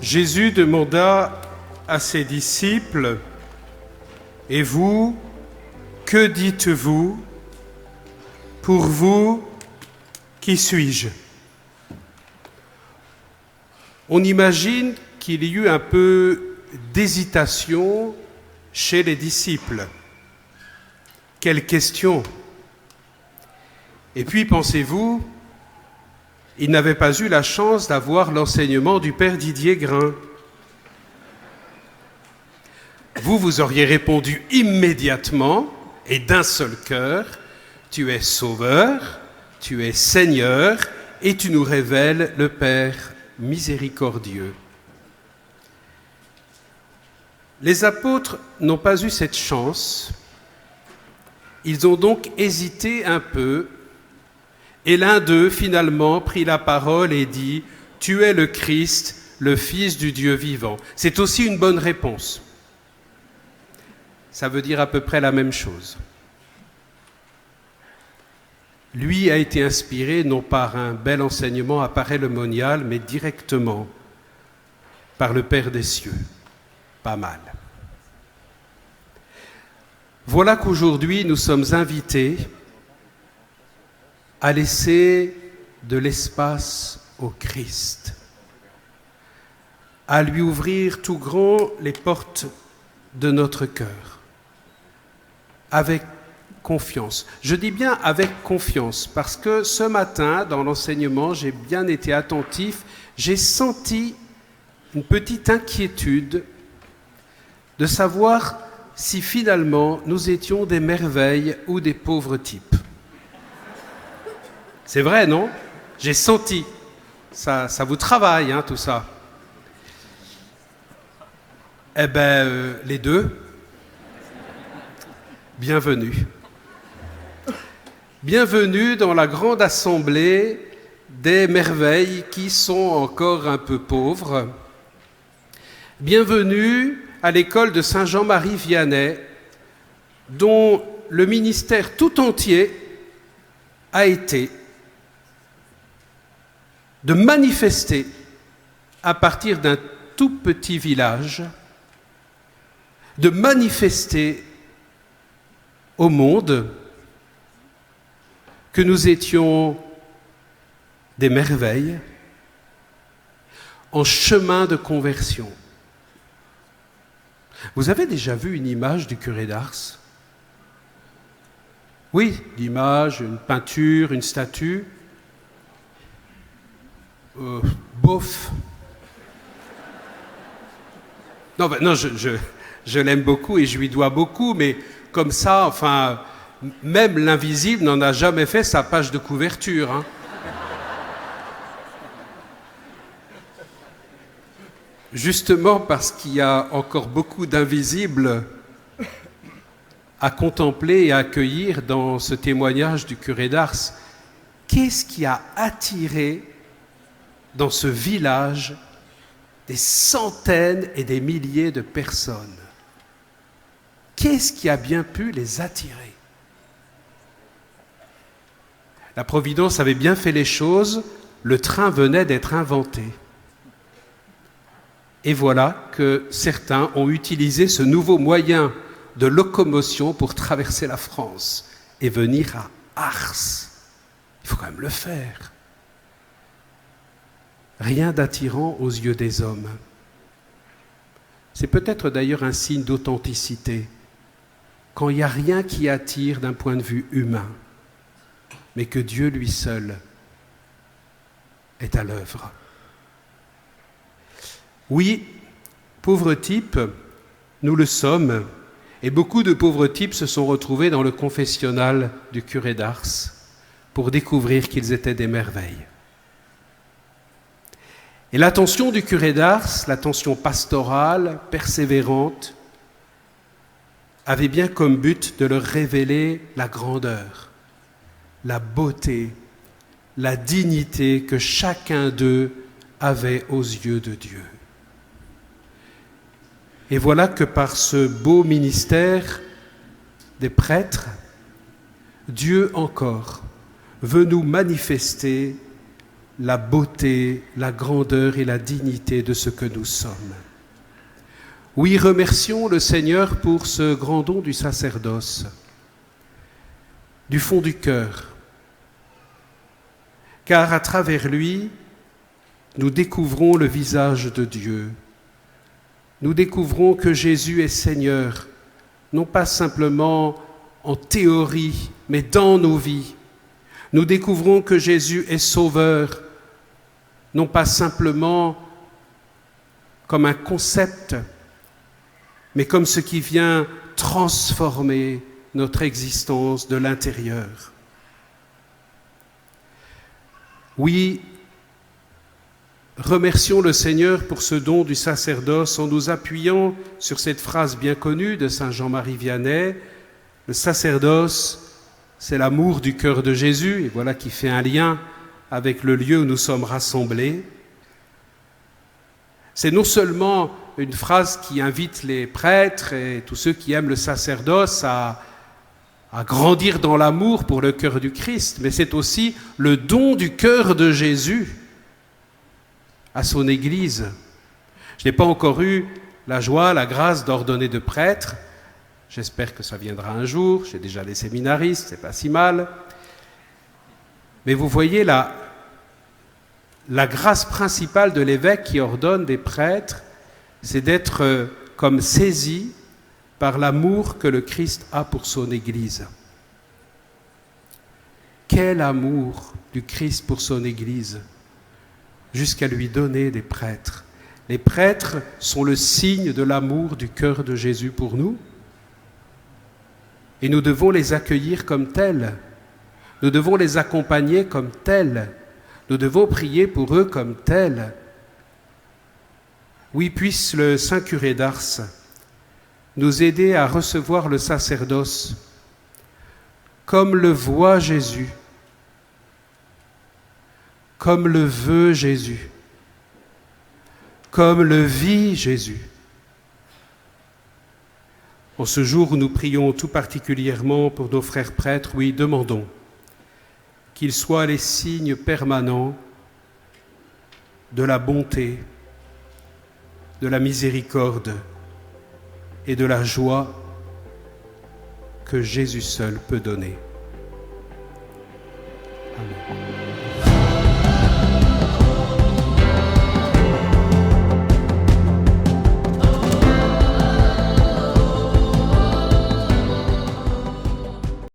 Jésus demanda à ses disciples, « Et vous, que dites-vous? Pour vous, qui suis-je » On imagine qu'il y eut un peu d'hésitation chez les disciples. Quelle question! Et puis, pensez-vous, ils n'avaient pas eu la chance d'avoir l'enseignement du Père Didier Grain. Vous auriez répondu immédiatement et d'un seul cœur, « Tu es Sauveur, tu es Seigneur et tu nous révèles le Père miséricordieux. » Les apôtres n'ont pas eu cette chance. Ils ont donc hésité un peu. Et l'un d'eux, finalement, prit la parole et dit « Tu es le Christ, le Fils du Dieu vivant ». C'est aussi une bonne réponse. Ça veut dire à peu près la même chose. Lui a été inspiré non par un bel enseignement à paray-le-monial, mais directement par le Père des cieux. Pas mal. Voilà qu'aujourd'hui, nous sommes invités à laisser de l'espace au Christ, à lui ouvrir tout grand les portes de notre cœur, avec confiance. Je dis bien avec confiance, parce que ce matin, dans l'enseignement, j'ai bien été attentif, j'ai senti une petite inquiétude de savoir si finalement nous étions des merveilles ou des pauvres types. C'est vrai, non? J'ai senti. Ça vous travaille, hein, tout ça. Eh bien, les deux. Bienvenue. Bienvenue dans la grande assemblée des merveilles qui sont encore un peu pauvres. Bienvenue à l'école de Saint-Jean-Marie Vianney, dont le ministère tout entier a été de manifester à partir d'un tout petit village, de manifester au monde que nous étions des merveilles en chemin de conversion. Vous avez déjà vu une image du curé d'Ars? Oui, l'image, une peinture, une statue. Bof. Non, je l'aime beaucoup et je lui dois beaucoup, mais comme ça, enfin, même l'invisible n'en a jamais fait sa page de couverture. Hein. Justement parce qu'il y a encore beaucoup d'invisibles à contempler et à accueillir dans ce témoignage du curé d'Ars. Qu'est-ce qui a attiré dans ce village des centaines et des milliers de personnes? Qu'est-ce qui a bien pu les attirer? La Providence avait bien fait les choses, le train venait d'être inventé. Et voilà que certains ont utilisé ce nouveau moyen de locomotion pour traverser la France et venir à Ars. Il faut quand même le faire. Rien d'attirant aux yeux des hommes. C'est peut-être d'ailleurs un signe d'authenticité, quand il n'y a rien qui attire d'un point de vue humain, mais que Dieu lui seul est à l'œuvre. Oui, pauvres types, nous le sommes, et beaucoup de pauvres types se sont retrouvés dans le confessionnal du curé d'Ars pour découvrir qu'ils étaient des merveilles. Et l'attention du curé d'Ars, l'attention pastorale, persévérante, avait bien comme but de leur révéler la grandeur, la beauté, la dignité que chacun d'eux avait aux yeux de Dieu. Et voilà que par ce beau ministère des prêtres, Dieu encore veut nous manifester la beauté, la grandeur et la dignité de ce que nous sommes. Oui, remercions le Seigneur pour ce grand don du sacerdoce, du fond du cœur, car à travers lui, nous découvrons le visage de Dieu. Nous découvrons que Jésus est Seigneur, non pas simplement en théorie, mais dans nos vies. Nous découvrons que Jésus est Sauveur, non pas simplement comme un concept, mais comme ce qui vient transformer notre existence de l'intérieur. Oui, remercions le Seigneur pour ce don du sacerdoce en nous appuyant sur cette phrase bien connue de saint Jean-Marie Vianney, le sacerdoce, c'est l'amour du cœur de Jésus, et voilà qui fait un lien avec le lieu où nous sommes rassemblés. C'est non seulement une phrase qui invite les prêtres et tous ceux qui aiment le sacerdoce à grandir dans l'amour pour le cœur du Christ, mais c'est aussi le don du cœur de Jésus à son Église. Je n'ai pas encore eu la joie, la grâce d'ordonner de prêtre. J'espère que ça viendra un jour. J'ai déjà des séminaristes, c'est pas si mal. Mais vous voyez la grâce principale de l'évêque qui ordonne des prêtres, c'est d'être comme saisi par l'amour que le Christ a pour son Église. Quel amour du Christ pour son Église, jusqu'à lui donner des prêtres. Les prêtres sont le signe de l'amour du cœur de Jésus pour nous, et nous devons les accueillir comme tels. Nous devons les accompagner comme tels. Nous devons prier pour eux comme tels. Oui, puisse le Saint Curé d'Ars nous aider à recevoir le sacerdoce comme le voit Jésus, comme le veut Jésus, comme le vit Jésus. En ce jour où nous prions tout particulièrement pour nos frères prêtres, oui, demandons qu'ils soient les signes permanents de la bonté, de la miséricorde et de la joie que Jésus seul peut donner. Amen.